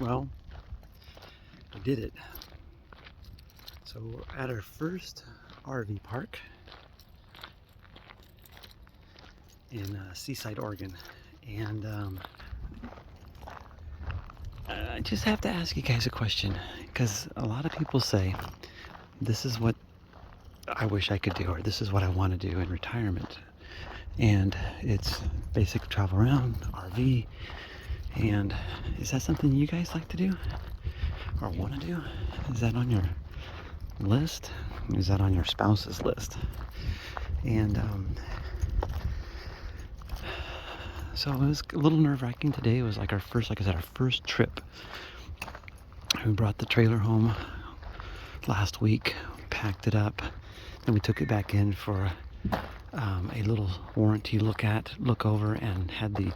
Well, we did it. So we're at our first RV park in Seaside, Oregon. And I just have to ask you guys a question, because a lot of people say, this is what I wish I could do, or this is what I want to do in retirement. And it's basic travel around, RV. And is that something you guys like to do or want to do? Is that on your list? Is that on your spouse's list? And so it was a little nerve-wracking today. It was like our first, like I said, our first trip. We brought the trailer home last week, packed it up, then we took it back in for a little warranty look over, and had the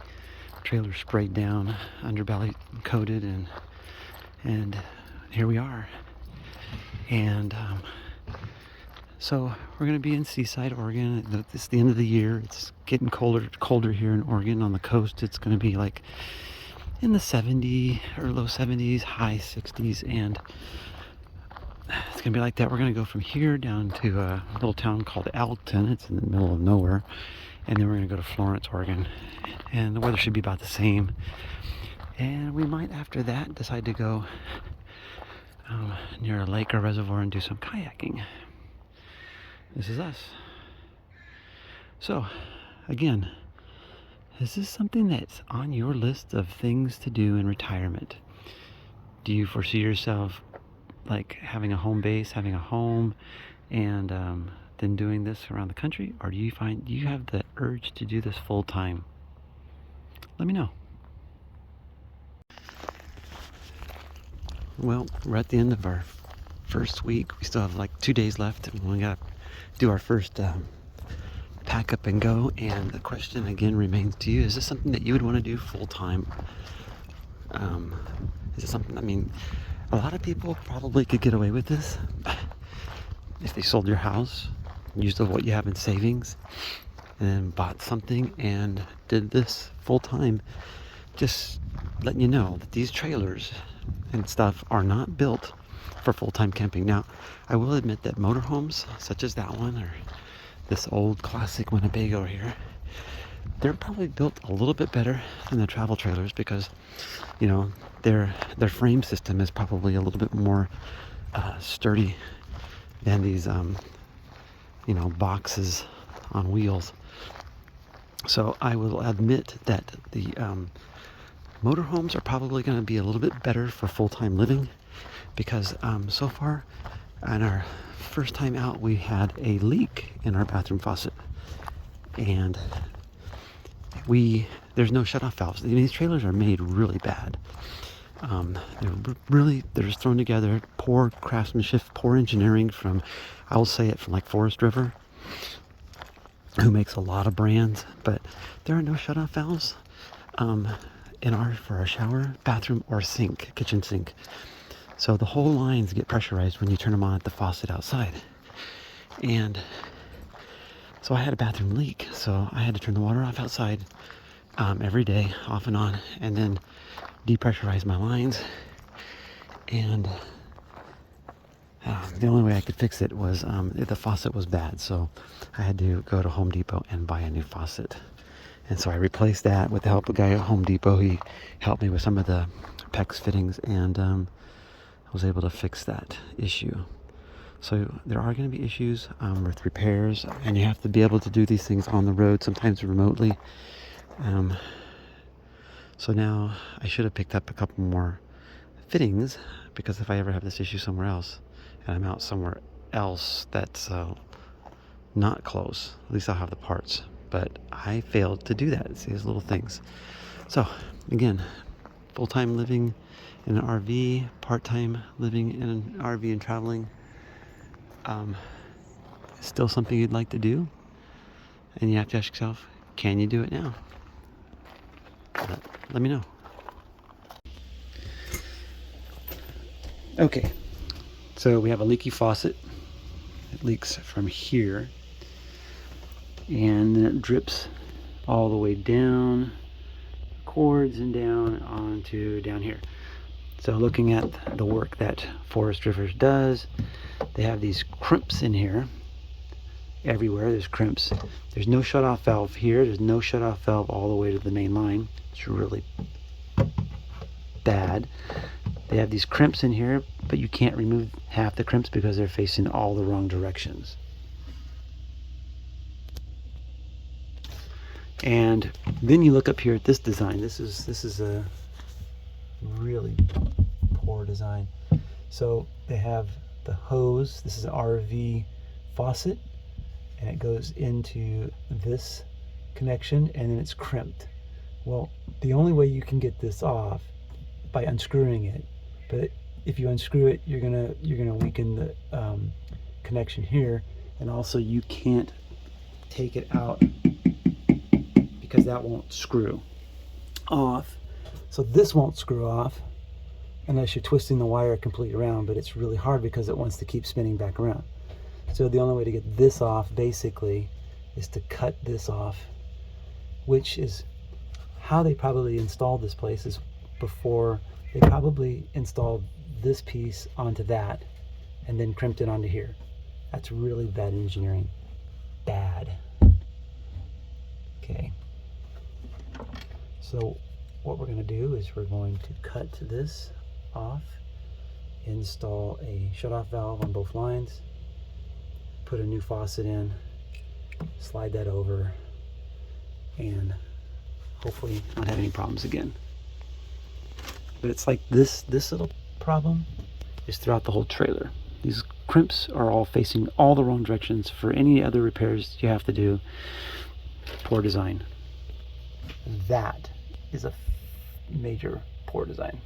trailer sprayed down, underbelly coated, and here we are. And so we're going to be in Seaside, Oregon. It's the end of the year. It's getting colder here in Oregon. On the coast, it's going to be like in the 70s or low 70s, high 60s, and it's going to be like that. We're going to go from here down to a little town called Alton. It's in the middle of nowhere. And then we're going to go to Florence, Oregon. And the weather should be about the same. And we might, after that, decide to go near a lake or reservoir and do some kayaking. This is us. So, again, is this something that's on your list of things to do in retirement? Do you foresee yourself like having a home base, having a home, and then doing this around the country? Or do you have the urge to do this full time? Let me know. Well, we're at the end of our first week. We still have like 2 days left, and we got to do our first pack up and go. And the question again remains to you: is this something that you would want to do full time? Is it something? I mean, a lot of people probably could get away with this if they sold your house, used what you have in savings, and then bought something and did this full time. Just letting you know that these trailers and stuff are not built for full-time camping. Now, I will admit that motorhomes such as that one, or this old classic Winnebago here, they're probably built a little bit better than the travel trailers, because you know their frame system is probably a little bit more sturdy than these boxes on wheels. So I will admit that the motorhomes are probably going to be a little bit better for full-time living, because so far on our first time out we had a leak in our bathroom faucet, and there's no shut-off valves. These trailers are made really bad. They're just thrown together. Poor craftsmanship, poor engineering from, I'll say it, from like Forest River, who makes a lot of brands, but there are no shut-off valves for our shower, bathroom, or sink, kitchen sink. So the whole lines get pressurized when you turn them on at the faucet outside. And so I had a bathroom leak, so I had to turn the water off outside every day, off and on, and then depressurize my lines. And the only way I could fix it was the faucet was bad, so I had to go to Home Depot and buy a new faucet. And so I replaced that with the help of a guy at Home Depot. He helped me with some of the PEX fittings, and I was able to fix that issue. So there are going to be issues with repairs, and you have to be able to do these things on the road, sometimes remotely. So now I should have picked up a couple more fittings, because if I ever have this issue somewhere else, and I'm out somewhere else that's not close, at least I'll have the parts. But I failed to do that. It's these little things. So again, full-time living in an RV, part-time living in an RV and traveling, still something you'd like to do, and you have to ask yourself, can you do it now? Let me know. Okay, so we have a leaky faucet. It leaks from here, and then it drips all the way down cords and down onto down here. So looking at the work that Forest Rivers does, they have these crimps in here. Everywhere there's crimps. There's no shutoff valve here. There's no shutoff valve all the way to the main line. It's really bad. They have these crimps in here, but you can't remove half the crimps because they're facing all the wrong directions. And then you look up here at this design. This is a really poor design. So they have the hose. This is an RV faucet, and it goes into this connection, and then it's crimped. Well, the only way you can get this off by unscrewing it, but if you unscrew it, you're gonna weaken the connection here, and also you can't take it out because that won't screw off. So this won't screw off unless you're twisting the wire completely around, but it's really hard because it wants to keep spinning back around. So the only way to get this off basically is to cut this off, which is how they probably installed this place. Is before they probably installed this piece onto that and then crimped it onto here. That's really bad engineering. Bad. Okay. So what we're going to do is we're going to cut this off, install a shutoff valve on both lines, put a new faucet in, slide that over, and hopefully not have any problems again. But it's like this little problem is throughout the whole trailer. These crimps are all facing all the wrong directions. For any other repairs you have to do, poor design. That is a major poor design.